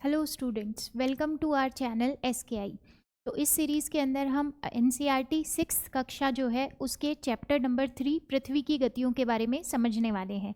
Hello students, welcome to our channel SKI। तो इस series के अंदर हम NCERT 6 कक्षा जो है उसके चैप्टर नंबर 3 पृथ्वी की गतियों के बारे में समझने वाले हैं।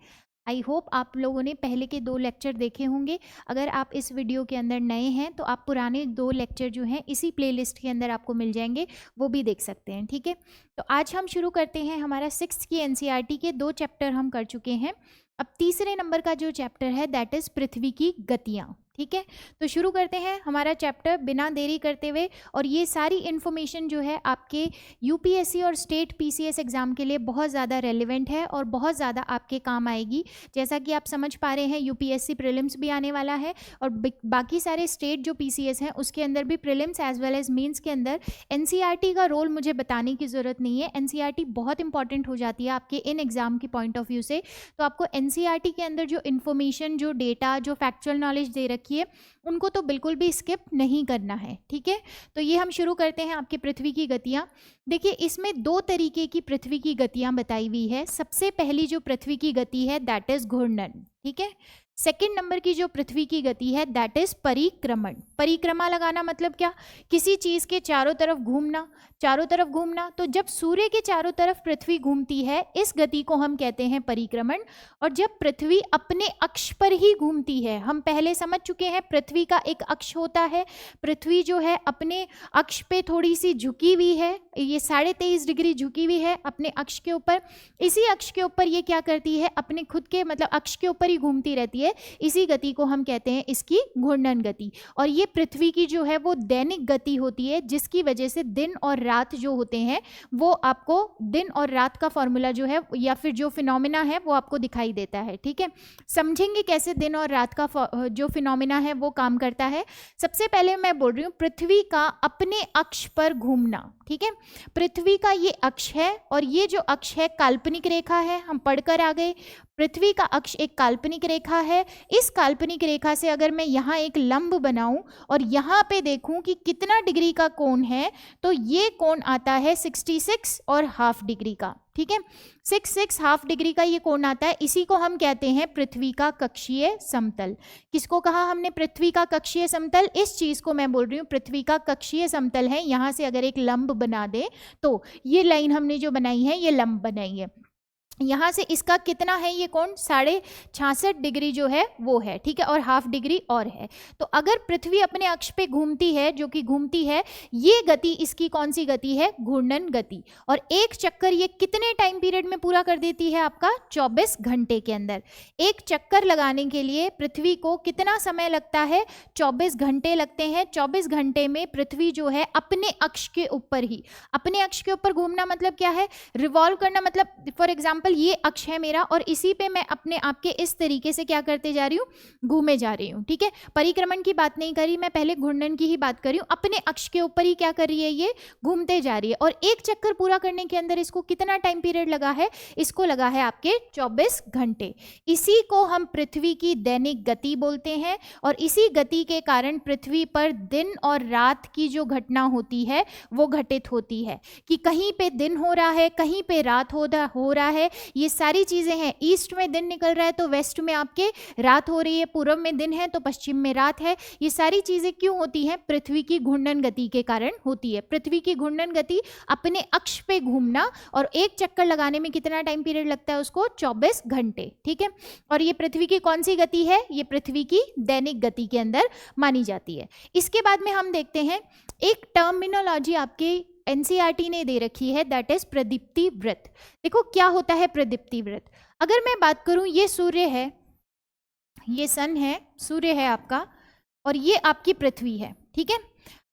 आई होप आप लोगों ने पहले के 2 लेक्चर देखे होंगे। अगर आप इस वीडियो के अंदर नए हैं तो आप पुराने 2 लेक्चर जो हैं इसी प्लेलिस्ट के अंदर आपको मिल जाएंगे, वो भी देख सकते हैं। ठीक है, तो आज हम शुरू करते हैं। हमारा 6th की NCERT के 2 चैप्टर हम कर चुके हैं। अब तीसरे नंबर का जो चैप्टर है दैट इज़ पृथ्वी की गतियाँ। ठीक है, तो शुरू करते हैं हमारा चैप्टर बिना देरी करते हुए। और ये सारी इन्फॉर्मेशन जो है आपके UPSC और स्टेट PCS एग्ज़ाम के लिए बहुत ज़्यादा रेलिवेंट है और बहुत ज़्यादा आपके काम आएगी। जैसा कि आप समझ पा रहे हैं, UPSC प्रीलिम्स भी आने वाला है और बाकी सारे स्टेट जो PCS हैं उसके अंदर भी prelims as well as mains के अंदर NCERT का रोल मुझे बताने की ज़रूरत नहीं है। NCERT बहुत इंपॉर्टेंट हो जाती है आपके इन एग्ज़ाम की पॉइंट ऑफ व्यू से। तो आपको NCERT के अंदर जो इन्फॉर्मेशन, जो डेटा, जो फैक्चुअल नॉलेज दे रखी है उनको तो बिल्कुल भी स्किप नहीं करना है। ठीक है, तो ये हम शुरू करते हैं आपकी पृथ्वी की गतियां। देखिए, इसमें 2 तरीके की पृथ्वी की गतियां बताई हुई है। सबसे पहली जो पृथ्वी की गति है दैट इज घूर्णन। ठीक है, सेकेंड नंबर की जो पृथ्वी की गति है दैट इज परिक्रमण। परिक्रमा लगाना मतलब क्या? किसी चीज के चारों तरफ घूमना, चारों तरफ घूमना। तो जब सूर्य के चारों तरफ पृथ्वी घूमती है इस गति को हम कहते हैं परिक्रमण। और जब पृथ्वी अपने अक्ष पर ही घूमती है, हम पहले समझ चुके हैं पृथ्वी का एक अक्ष होता है। पृथ्वी जो है अपने अक्ष पे थोड़ी सी झुकी हुई है, ये 23.5 डिग्री झुकी हुई है अपने अक्ष के ऊपर। इसी अक्ष के ऊपर ये क्या करती है, अपने खुद के मतलब अक्ष के ऊपर ही घूमती रहती है। इसी गति को हम कहते हैं इसकी घूर्णन गति। और ये पृथ्वी की जो है वो दैनिक गति होती है, जिसकी वजह से दिन और रात जो होते हैं वो आपको दिन और रात का फॉर्मूला जो है या फिर जो फिनोमिना है वो आपको दिखाई देता है। ठीक है, समझेंगे कैसे दिन और रात का जो फिनोमिना है वो काम करता है। सबसे पहले मैं बोल रही हूँ पृथ्वी का अपने अक्ष पर घूमना। ठीक है, पृथ्वी का ये अक्ष है और ये जो अक्ष है काल्पनिक रेखा है, हम पढ़कर आ गए। पृथ्वी का अक्ष एक काल्पनिक रेखा है। इस काल्पनिक रेखा से अगर मैं यहाँ एक लंब बनाऊं और यहाँ पे देखूं कि कितना डिग्री का कोण है, तो ये कोण आता है 66 और हाफ डिग्री का। ठीक है, 66 हाफ डिग्री का ये कोण आता है। इसी को हम कहते हैं पृथ्वी का कक्षीय समतल। किसको कहा हमने पृथ्वी का कक्षीय समतल? इस चीज को मैं बोल रही हूँ पृथ्वी का कक्षीय समतल है। यहाँ से अगर एक लंब बना दे तो ये लाइन हमने जो बनाई है ये लंब बनाई है। यहाँ से इसका कितना है ये कोण? 66.5 डिग्री जो है वो है। ठीक है, और हाफ डिग्री और है। तो अगर पृथ्वी अपने अक्ष पे घूमती है, जो कि घूमती है, ये गति इसकी कौन सी गति है? घूर्णन गति। और एक चक्कर ये कितने टाइम पीरियड में पूरा कर देती है? आपका 24 घंटे के अंदर। एक चक्कर लगाने के लिए पृथ्वी को कितना समय लगता है? 24 घंटे लगते हैं। 24 घंटे में पृथ्वी जो है अपने अक्ष के ऊपर ही, अपने अक्ष के ऊपर घूमना मतलब क्या है? रिवॉल्व करना। मतलब फॉर एग्जाम्पल ये अक्ष है मेरा और इसी पे मैं अपने आप के इस तरीके से क्या करते जा रही हूँ? घूमे जा रही हूँ। ठीक है, परिक्रमण की बात नहीं करी मैं, पहले घूर्णन की ही बात कर रही हूँ। अपने अक्ष के ऊपर ही क्या कर रही है? ये घूमते जा रही है। और एक चक्कर पूरा करने के अंदर इसको कितना टाइम पीरियड लगा है? इसको लगा है आपके 24 घंटे। इसी को हम पृथ्वी की दैनिक गति बोलते हैं। और इसी गति के कारण पृथ्वी पर दिन और रात की जो घटना होती है वो घटित होती है, कि कहीं पे दिन हो रहा है, कहीं पे रात हो रहा है। ये सारी चीजें हैं। ईस्ट में दिन निकल रहा है तो वेस्ट में आपके रात हो रही है, पूर्व में दिन है तो पश्चिम में रात है। ये सारी चीजें क्यों होती हैं? पृथ्वी की घूर्णन गति के कारण होती है। पृथ्वी की घूर्णन गति, अपने अक्ष पे घूमना, और एक चक्कर लगाने में कितना टाइम पीरियड लगता है उसको? 24 घंटे। ठीक है, और ये पृथ्वी की कौन सी गति है? ये पृथ्वी की दैनिक गति के अंदर मानी जाती है। इसके बाद में हम देखते हैं एक टर्मिनोलॉजी आपके NCERT ने दे रखी है दैट इज प्रदीप्ति वृत्त। देखो क्या होता है प्रदीप्ति वृत्त। अगर मैं बात करूं, ये सूर्य है, ये सन है, सूर्य है आपका, और ये आपकी पृथ्वी है। ठीक है,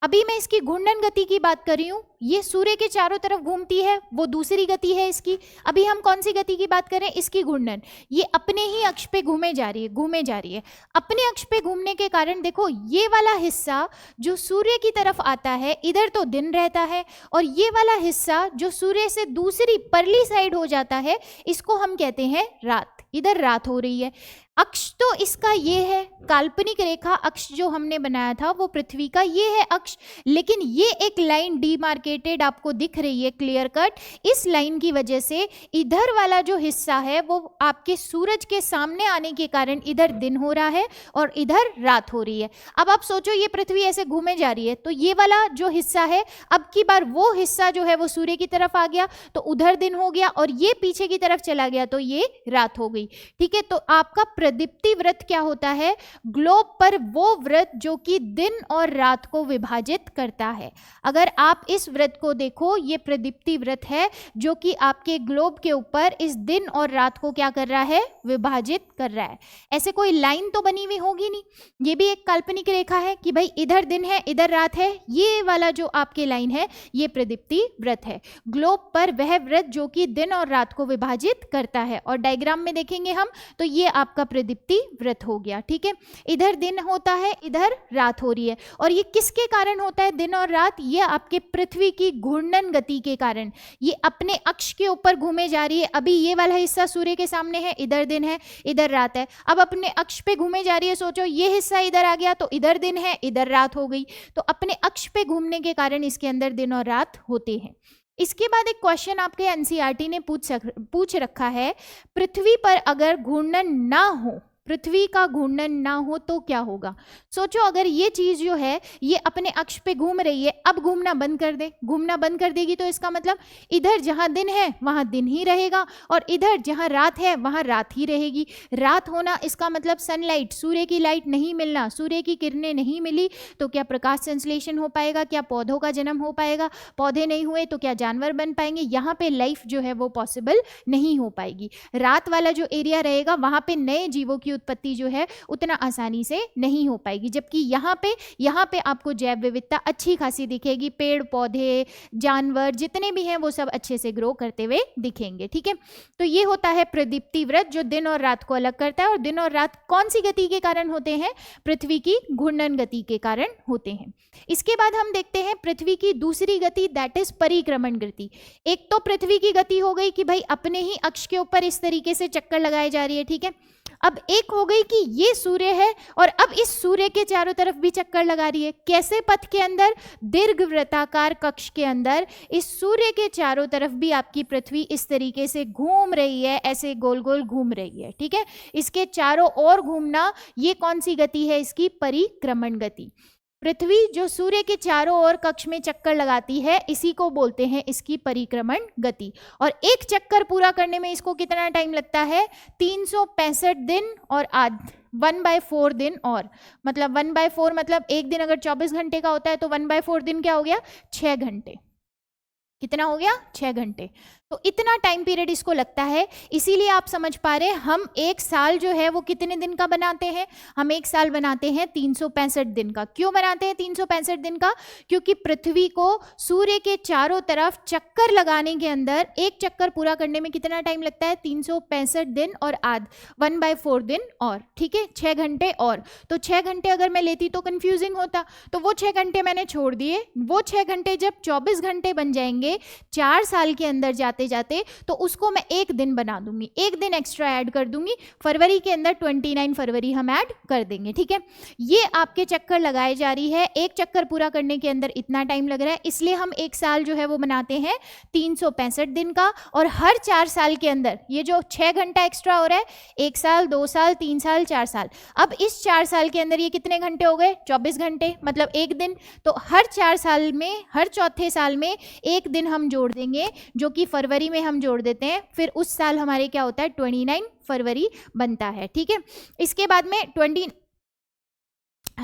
अभी मैं इसकी घूर्णन गति की बात कर रही हूँ। ये सूर्य के चारों तरफ घूमती है, वो दूसरी गति है इसकी। अभी हम कौन सी गति की बात कर रहे हैं? इसकी घूर्णन। ये अपने ही अक्ष पे घूमे जा रही है, घूमे जा रही है। अपने अक्ष पे घूमने के कारण देखो ये वाला हिस्सा जो सूर्य की तरफ आता है इधर तो दिन रहता है, और ये वाला हिस्सा जो सूर्य से दूसरी परली साइड हो जाता है इसको हम कहते हैं रात। इधर रात हो रही है। अक्ष तो इसका ये है, काल्पनिक रेखा अक्ष जो हमने बनाया था वो पृथ्वी का ये है अक्ष, लेकिन ये एक लाइन डीमार्केटेड आपको दिख रही है क्लियर कट। इस लाइन की वजह से इधर वाला जो हिस्सा है वो आपके सूरज के सामने आने के कारण इधर दिन हो रहा है और इधर रात हो रही है। अब आप सोचो ये पृथ्वी ऐसे घूमे जा रही है तो ये वाला जो हिस्सा है, अब की बार वो हिस्सा जो है वो सूर्य की तरफ आ गया तो उधर दिन हो गया, और ये पीछे की तरफ चला गया तो ये रात हो गई। ठीक है, तो आपका प्रदीप्ति वृत्त क्या होता है? ग्लोब पर वो वृत्त जो कि दिन और रात को विभाजित करता है। अगर आप इस वृत्त को देखो, ये प्रदीप्ति वृत्त है जो कि आपके ग्लोब के ऊपर इस दिन और रात को क्या कर रहा है? विभाजित कर रहा है। ऐसे कोई लाइन तो बनी हुई होगी नहीं, ये भी एक काल्पनिक रेखा है कि भाई इधर दिन है इधर रात है, ये वाला जो आपके लाइन है ये प्रदीप्ति वृत्त है। ग्लोब पर वह वृत्त जो कि दिन और रात को विभाजित करता है, और डायग्राम में देखेंगे हम तो ये आपका प्रदीप्ति वृत्त हो गया। ठीक है, इधर दिन होता है इधर रात हो रही है, और ये किसके कारण होता है दिन और रात? ये आपके पृथ्वी की घूर्णन गति के कारण, ये अपने अक्ष के ऊपर घूमे जा रही है। अभी ये वाला हिस्सा सूर्य के सामने है, इधर दिन है इधर रात है, अब अपने अक्ष पे घूमे जा रही है। सोचो ये हिस्सा इधर आ गया तो इधर दिन है इधर रात हो गई, तो अपने अक्ष पे घूमने के कारण इसके अंदर दिन और रात होते हैं। इसके बाद एक क्वेश्चन आपके एनसीईआरटी ने पूछ रखा है, पृथ्वी पर अगर घूर्णन ना हो, पृथ्वी का घूर्णन ना हो तो क्या होगा? सोचो अगर ये चीज जो है ये अपने अक्ष पे घूम रही है, अब घूमना बंद कर दे, घूमना बंद कर देगी तो इसका मतलब इधर जहां दिन है वहां दिन ही रहेगा, और इधर जहां रात है वहां रात ही रहेगी। रात होना इसका मतलब सनलाइट, सूर्य की लाइट नहीं मिलना, सूर्य की किरणें नहीं मिली तो क्या प्रकाश संश्लेषण हो पाएगा? क्या पौधों का जन्म हो पाएगा? पौधे नहीं हुए तो क्या जानवर बन पाएंगे? यहाँ पे लाइफ जो है वो पॉसिबल नहीं हो पाएगी। रात वाला जो एरिया रहेगा वहां पे नए जीवों की उत्पत्ति जो है उतना आसानी से नहीं हो पाएगी, जबकि यहाँ पे आपको जैव विविधता अच्छी खासी दिखेगी, पेड़ पौधे जानवर जितने भी हैं वो सब अच्छे से ग्रो करते हुए दिखेंगे। ठीक है, तो ये होता है प्रदीप्ति वृत्त जो दिन और रात को अलग करता है, और दिन और रात कौन सी गति के कारण होते हैं? पृथ्वी की घूर्णन गति के कारण होते हैं। इसके बाद हम देखते हैं पृथ्वी की दूसरी गति, दैट इज परिक्रमण गति। एक तो पृथ्वी की गति हो गई कि भाई अपने ही अक्ष के ऊपर इस तरीके से चक्कर लगाए जा रही है। ठीक है, अब एक हो गई कि ये सूर्य है और अब इस सूर्य के चारों तरफ भी चक्कर लगा रही है। कैसे? पथ के अंदर, दीर्घवृत्ताकार कक्ष के अंदर इस सूर्य के चारों तरफ भी आपकी पृथ्वी इस तरीके से घूम रही है, ऐसे गोल गोल घूम रही है। ठीक है, इसके चारों ओर घूमना, ये कौन सी गति है? इसकी परिक्रमण गति। पृथ्वी जो सूर्य के चारों ओर कक्ष में चक्कर लगाती है इसी को बोलते हैं इसकी परिक्रमण गति, और एक चक्कर पूरा करने में इसको कितना टाइम लगता है? 365 दिन और 1/4 दिन, और मतलब 1/4 मतलब एक दिन अगर 24 घंटे का होता है तो 1/4 दिन क्या हो गया? 6 घंटे। कितना हो गया? 6 घंटे। तो इतना टाइम पीरियड इसको लगता है, इसीलिए आप समझ पा रहे हैं हम एक साल जो है वो कितने दिन का बनाते हैं? हम एक साल बनाते हैं 365 दिन का। क्यों बनाते हैं 365 दिन का? क्योंकि पृथ्वी को सूर्य के चारों तरफ चक्कर लगाने के अंदर एक चक्कर पूरा करने में कितना टाइम लगता है? 365 दिन और 1/4 दिन और, ठीक है, 6 घंटे और। तो 6 घंटे अगर मैं लेती तो कंफ्यूजिंग होता, तो वो 6 घंटे मैंने छोड़ दिए। वो 6 घंटे जब 24 घंटे बन जाएंगे 4 साल के अंदर जाते जाते, तो उसको मैं एक दिन बना दूंगी, एक दिन एक्स्ट्रा ऐड कर दूंगी। फरवरी के अंदर 29 फरवरी हम ऐड कर देंगे। ठीक है, ये आपके चक्कर लगाए जा रही है, एक चक्कर पूरा करने के अंदर इतना टाइम लग रहा है, इसलिए हम एक साल जो है वो बनाते हैं 365 दिन का। और हर 4 साल के अंदर ये जो 6 घंटा एक्स्ट्रा हो रहा है, 1 साल 2 साल 3 साल 4 साल, अब इस 4 साल के अंदर ये कितने घंटे हो गए? 24 घंटे, मतलब एक दिन। तो हर 4 साल में, हर चौथे साल में एक दिन हम जोड़ देंगे, जो कि फरवरी में हम जोड़ देते हैं, फिर उस साल हमारे क्या होता है? 29 फरवरी बनता है। ठीक है, इसके बाद में 20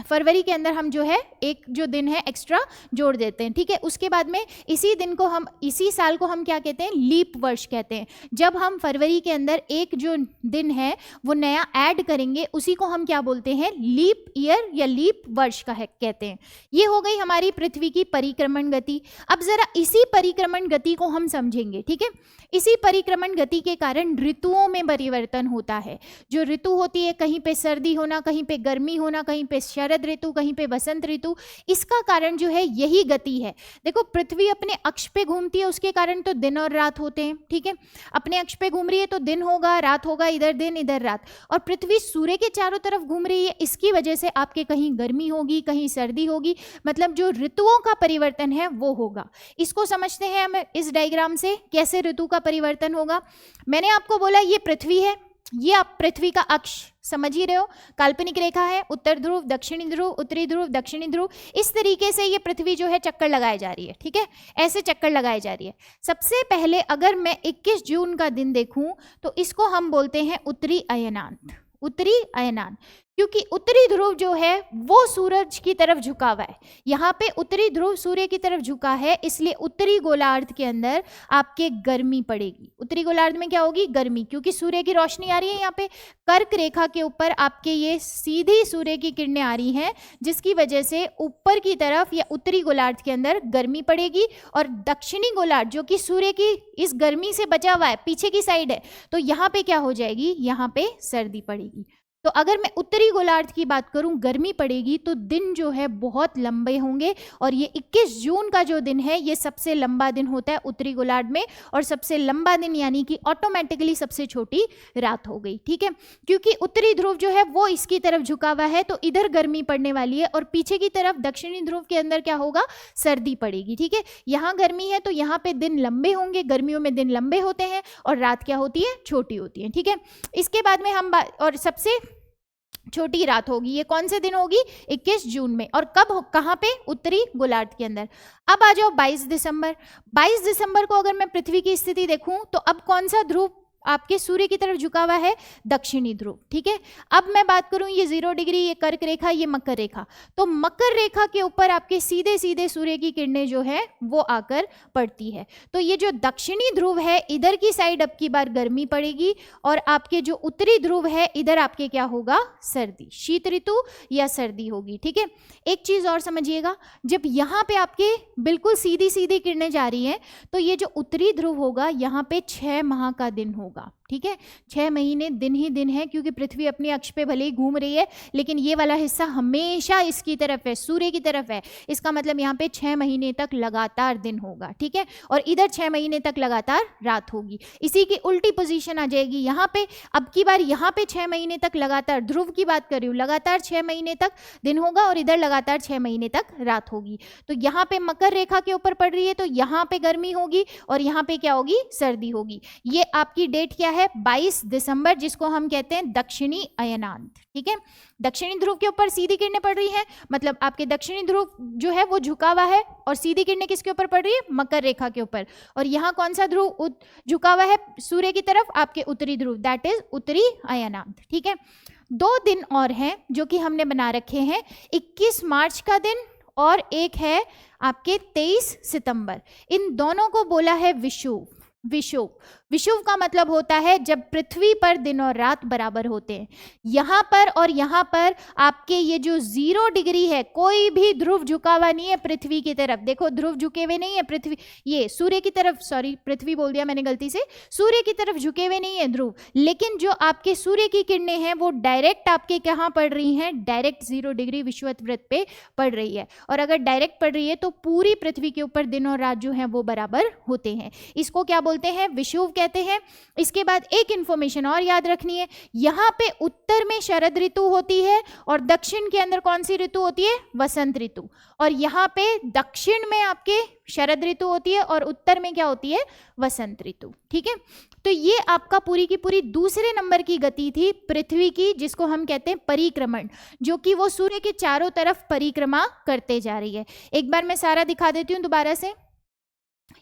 फरवरी के अंदर हम जो है एक जो दिन है एक्स्ट्रा जोड़ देते हैं। ठीक है, उसके बाद में इसी दिन को हम, इसी साल को हम क्या कहते हैं? लीप वर्ष कहते हैं। जब हम फरवरी के अंदर एक जो दिन है वो नया ऐड करेंगे उसी को हम क्या बोलते हैं? लीप ईयर या लीप वर्ष का है कहते हैं। ये हो गई हमारी पृथ्वी की परिक्रमण गति। अब जरा इसी परिक्रमण गति को हम समझेंगे। ठीक है, इसी परिक्रमण गति के कारण ऋतुओं में परिवर्तन होता है। जो ऋतु होती है, कहीं पे सर्दी होना, कहीं पे गर्मी होना, कहीं पे शरद ऋतु, कहीं पे वसंत ऋतु। इसका कारण जो है यही गति है। देखो पृथ्वी अपने अक्ष पे घूमती है, उसके कारण तो दिन और रात होते हैं, ठीक है। अपने अक्ष पे घूम रही है तो दिन होगा, रात होगा, इधर दिन इधर रात। और पृथ्वी सूर्य के चारों तरफ घूम रही है, इसकी वजह से आपके कहीं गर्मी होगी, कहीं सर्दी होगी, मतलब जो ऋतुओं का परिवर्तन है वो होगा। इसको समझते हैं हम इस डायग्राम से, कैसे ऋतु का परिवर्तन होगा। मैंने आपको बोला ये पृथ्वी है, ये आप पृथ्वी का अक्ष समझ ही रहे हो, काल्पनिक रेखा है, उत्तर ध्रुव, दक्षिणी ध्रुव, उत्तरी ध्रुव, दक्षिणी ध्रुव, इस तरीके से ये पृथ्वी जो है चक्कर लगाए जा रही है, ठीक है, ऐसे चक्कर लगाए जा रही है। सबसे पहले अगर मैं 21 जून का दिन देखूं तो इसको हम बोलते हैं उत्तरी अयनांत, उत्तरी अयनांत, क्योंकि उत्तरी ध्रुव जो है वो सूरज की तरफ झुका हुआ है। यहाँ पे उत्तरी ध्रुव सूर्य की तरफ झुका है, इसलिए उत्तरी गोलार्ध के अंदर आपके गर्मी पड़ेगी। उत्तरी गोलार्ध में क्या होगी? गर्मी, क्योंकि सूर्य की रोशनी आ रही है। यहाँ पे कर्क रेखा के ऊपर आपके ये सीधी सूर्य की किरणें आ रही हैं, जिसकी वजह से ऊपर की तरफ या उत्तरी गोलार्ध के अंदर गर्मी पड़ेगी। और दक्षिणी गोलार्ध जो कि सूर्य की इस गर्मी से बचा हुआ है, पीछे की साइड है, तो यहाँ पे क्या हो जाएगी? यहाँ पे सर्दी पड़ेगी। तो अगर मैं उत्तरी गोलार्ध की बात करूं, गर्मी पड़ेगी, तो दिन जो है बहुत लंबे होंगे। और ये 21 जून का जो दिन है ये सबसे लंबा दिन होता है उत्तरी गोलार्ध में, और सबसे लंबा दिन यानी कि ऑटोमेटिकली सबसे छोटी रात हो गई, ठीक है। क्योंकि उत्तरी ध्रुव जो है वो इसकी तरफ झुका हुआ है, तो इधर गर्मी पड़ने वाली है, और पीछे की तरफ दक्षिणी ध्रुव के अंदर क्या होगा? सर्दी पड़ेगी, ठीक है। यहाँ गर्मी है तो यहाँ पे दिन लंबे होंगे, गर्मियों में दिन लंबे होते हैं और रात क्या होती है? छोटी होती है, ठीक है। इसके बाद में हम और सबसे छोटी रात होगी, ये कौन से दिन होगी? 21 जून में। और कब, कहाँ पे? उत्तरी गोलार्ध के अंदर। अब आ जाओ 22 दिसंबर। 22 दिसंबर को अगर मैं पृथ्वी की स्थिति देखूं तो अब कौन सा ध्रुव आपके सूर्य की तरफ झुका हुआ है? दक्षिणी ध्रुव, ठीक है। अब मैं बात करूं ये 0 डिग्री, ये कर्क रेखा, ये मकर रेखा, तो मकर रेखा के ऊपर आपके सीधे सीधे सूर्य की किरणें जो है वो आकर पड़ती है। तो ये जो दक्षिणी ध्रुव है इधर की साइड अब की बार गर्मी पड़ेगी, और आपके जो उत्तरी ध्रुव है इधर आपके क्या होगा? सर्दी, शीत ऋतु या सर्दी होगी, ठीक है। एक चीज और समझिएगा, जब यहाँ पे आपके बिल्कुल सीधी सीधी किरणें जा रही हैं तो ये जो उत्तरी ध्रुव होगा यहाँ पे 6 माह का दिन होगा, ठीक है। 6 महीने दिन ही दिन है, क्योंकि पृथ्वी अपने अक्ष पे भले ही घूम रही है लेकिन ये वाला हिस्सा हमेशा इसकी तरफ है, सूर्य की तरफ है। इसका मतलब यहाँ पे 6 महीने तक लगातार दिन होगा, ठीक है। और इधर 6 महीने तक लगातार रात होगी। इसी की उल्टी पोजीशन आ जाएगी यहाँ पे। अब की बार यहाँ पे 6 महीने तक लगातार, ध्रुव की बात कर रही हूँ, लगातार 6 महीने तक दिन होगा और इधर लगातार 6 महीने तक रात होगी। तो यहाँ पे मकर रेखा के ऊपर पड़ रही है तो यहाँ पे गर्मी होगी और यहाँ पे क्या होगी? सर्दी होगी। ये आपकी डेट क्या है? 22 दिसंबर, जिसको हम कहते हैं दक्षिणी अयनांत, ठीक है। दक्षिणी ध्रुव के ऊपर सीधी किरणें पड़ रही हैं, मतलब आपके दक्षिणी ध्रुव जो है वो झुका हुआ है, और सीधी किरणें किसके ऊपर पड़ रही है? मकर रेखा के ऊपर। और यहाँ कौन सा ध्रुव झुका हुआ है सूर्य की तरफ? आपके उत्तरी ध्रुव, दैट इज उत्तरी अयनांत, ठीक है। 2 दिन और हैं जो कि हमने बना रखे हैं, 21 मार्च का दिन और एक है आपके 23 सितंबर। इन दोनों को बोला है विषुव। विषुव, विषुव का मतलब होता है जब पृथ्वी पर दिन और रात बराबर होते हैं। यहाँ पर और यहाँ पर आपके ये जो 0 डिग्री है, कोई भी ध्रुव झुका हुआ नहीं है पृथ्वी की तरफ। देखो ध्रुव झुके हुए नहीं है पृथ्वी, ये सूर्य की तरफ, सॉरी पृथ्वी बोल दिया मैंने गलती से, सूर्य की तरफ झुके हुए नहीं है ध्रुव। लेकिन जो आपके सूर्य की किरणें हैं वो डायरेक्ट आपके कहाँ पड़ रही हैं? डायरेक्ट 0 डिग्री विषुवत वृत्त पे पड़ रही है। और अगर डायरेक्ट पड़ रही है तो पूरी पृथ्वी के ऊपर दिन और रात जो है वो बराबर होते हैं। इसको क्या बोलते हैं? विषुव कहते हैं। इसके बाद एक इंफॉर्मेशन और याद रखनी है, यहाँ पे उत्तर में शरद ऋतु होती है और दक्षिण के अंदर कौन सी ऋतु होती है? वसंत ऋतु। और यहाँ पे दक्षिण में आपके शरद ऋतु होती है और उत्तर में क्या होती है? वसंत ऋतु, ठीक है। तो ये आपका पूरी की पूरी दूसरे नंबर की गति थी पृथ्वी की, जिसको हम कहते हैं परिक्रमण, जो कि वो सूर्य के चारों तरफ परिक्रमा करते जा रही है। एक बार मैं सारा दिखा देती हूँ दोबारा से।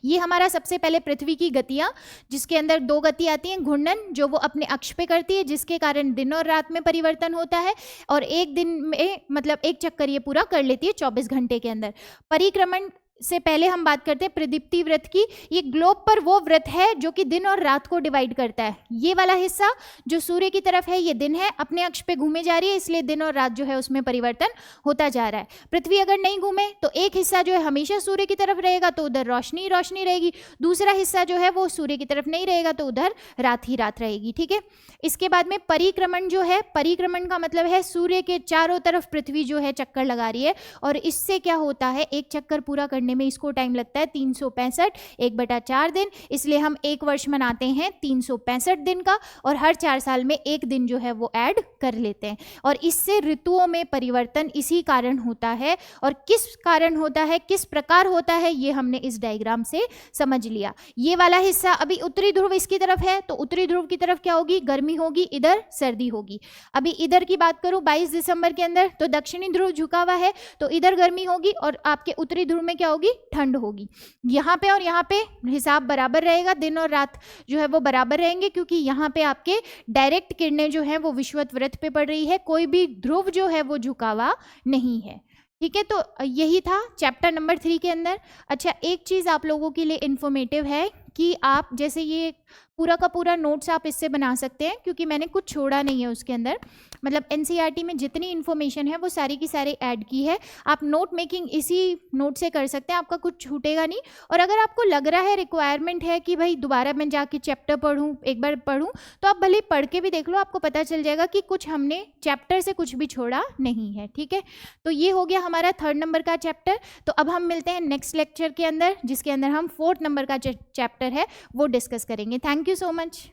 ये हमारा सबसे पहले पृथ्वी की गतियां, जिसके अंदर 2 गति आती हैं। घूर्णन जो वो अपने अक्ष पे करती है, जिसके कारण दिन और रात में परिवर्तन होता है, और एक दिन में मतलब एक चक्कर ये पूरा कर लेती है 24 घंटे के अंदर। परिक्रमण से पहले हम बात करते हैं प्रदीप्ति व्रत की। ये ग्लोब पर वो व्रत है जो कि दिन और रात को डिवाइड करता है। ये वाला हिस्सा जो सूर्य की तरफ है ये दिन है, अपने अक्ष पे घूमे जा रही है, इसलिए दिन और रात जो है उसमें परिवर्तन होता जा रहा है। पृथ्वी अगर नहीं घूमे तो एक हिस्सा जो है हमेशा सूर्य की तरफ रहेगा, तो उधर रोशनी रोशनी रहेगी, दूसरा हिस्सा जो है वो सूर्य की तरफ नहीं रहेगा, तो उधर रात ही रात रहेगी। ठीक है, इसके बाद में परिक्रमण जो है, परिक्रमण का मतलब है सूर्य के चारों तरफ पृथ्वी जो है चक्कर लगा रही है, और इससे क्या होता है, एक चक्कर पूरा करने में इसको टाइम लगता है 365 1/4 दिन, इसलिए हम एक वर्ष मनाते हैं 365 दिन का, और हर 4 साल में एक दिन जो है वो ऐड कर लेते हैं। और इससे ऋतुओं में परिवर्तन इसी कारण होता है, और किस कारण होता है, किस प्रकार होता है, ये हमने इस डायग्राम से समझ लिया। ये वाला हिस्सा अभी उत्तरी ध्रुव इसकी तरफ है, तो उत्तरी ध्रुव की तरफ क्या होगी, गर्मी होगी, इधर सर्दी होगी। अभी इधर की बात करूं 22 दिसंबर के अंदर, तो दक्षिणी ध्रुव झुका हुआ है, तो इधर गर्मी होगी और आपके उत्तरी ध्रुव में क्या होगी, ठंड होगी। यहाँ पे और यहाँ पे हिसाब बराबर रहेगा, दिन और रात जो है वो बराबर रहेंगे, क्योंकि यहाँ पे आपके डायरेक्ट किरणें जो है वो विषुवत वृत्त पे पड़ रही है, कोई भी ध्रुव जो है वो झुका हुआ नहीं है। ठीक है, तो यही था चैप्टर नंबर 3 के अंदर। अच्छा, एक चीज़ आप लोगों के लिए इन्फॉर्मेटिव है कि आप जैसे ये पूरा का पूरा नोट्स आप इससे बना सकते हैं, क्योंकि मैंने कुछ छोड़ा नहीं है उसके अंदर, मतलब एनसीईआरटी में जितनी इन्फॉर्मेशन है वो सारी की सारी ऐड की है। आप नोट मेकिंग इसी नोट से कर सकते हैं, आपका कुछ छूटेगा नहीं। और अगर आपको लग रहा है रिक्वायरमेंट है कि भाई दोबारा मैं जाके चैप्टर पढ़ूँ, एक बार पढ़ूँ, तो आप भले पढ़ के भी देख लो, आपको पता चल जाएगा कि कुछ हमने चैप्टर से कुछ भी छोड़ा नहीं है। ठीक है, तो ये हो गया हमारा 3rd नंबर का चैप्टर। तो अब हम मिलते हैं नेक्स्ट लेक्चर के अंदर, जिसके अंदर हम 4th नंबर का चैप्टर है वो डिस्कस करेंगे। Thank you so much.